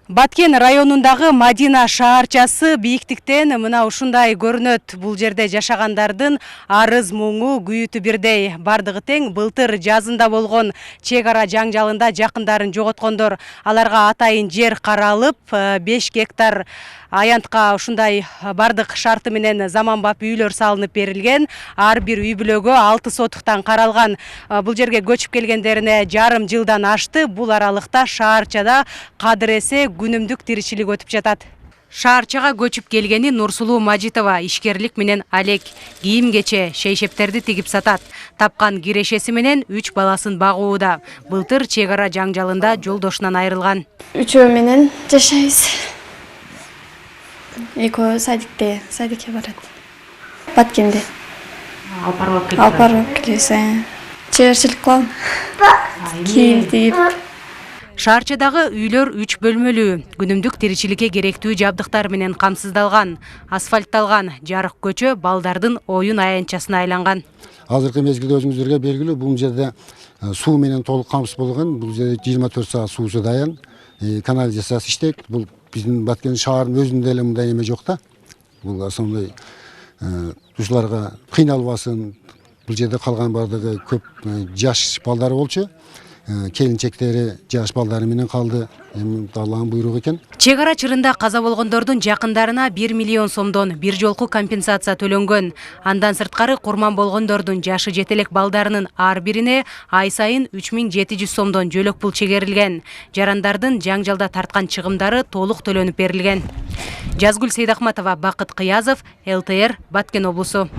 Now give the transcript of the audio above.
Баткен районундагы Мадина шаарчасы бийиктиктен мына ушундай көрүнөт. Бул жерде жашагандардын арыз муңу күйүтү бирдей. Бардыгы тең былтыр жазында болгон чек ара жаңжалында жакындарын жоготкондор. Аларга атайын жер каралып, 5 гектар аянтка ушундай бардык шарты менен заманбап үйлөр салынып берилген. Ар бир үй бүлөгө 6 сотуктан каралган. Бул жерге көчүп келгендерине жарым жылдан ашты. Бул аралыкта шаарчада кадыр эсе күнүмдүк тиричилик өтүп жатат. Шаарчага көчүп келгени Нурсулуу Мажитова ишкерлик менен алек. Кийим кече, шейшептерди тигип сатат. Тапкан кирешеси менен 3 баласын багууда. Былтыр чек ара жаңжалында жолдошунан айрылган. Үчөө менен жашайбыз. Экөө садикке барат. Баткенде. Алып барып келебиз. Чеберчилик кылам. Кийим тигип. Шаарчадагы үйлөр 3 бөлмөлүү, күнүмдүк тиричиликке керектүү жабдыктар менен камсыздалган, асфальтталган, жарык көчө балдардын оюн аянтчасына айланган. Азыркы мезгилде өзүңүздарга белгилүү, бул жерде суу менен толук камсыз болгон, бул жерде 24 саат суусу даян, канализациясы иштейт. Бул биздин Баткен шаарынын өзүндө эле мындай эме жок да. Бул ошондой ушуларга кыйналбасын. Бул жерде калган бардыгы көп жаш балдары болчу. Келинчектери жаш балдары менен калды. Эми Алланын буйругу экен. Чек ара чырында каза болгондордун жакындарына 1 миллион сомдон бир жолку компенсация төлөнгөн. Андан сырткары курман болгондордун жашы жетелек балдарынын ар бирине ай сайын 3700 сомдон жөлөк пул чегерилген. Жарандардын жаңжалда тарткан чыгымдары толук төлөнүп берилген. Жазгүл Сейдахматова, Бакыт Кыязов, ЛТР, Баткен облусу.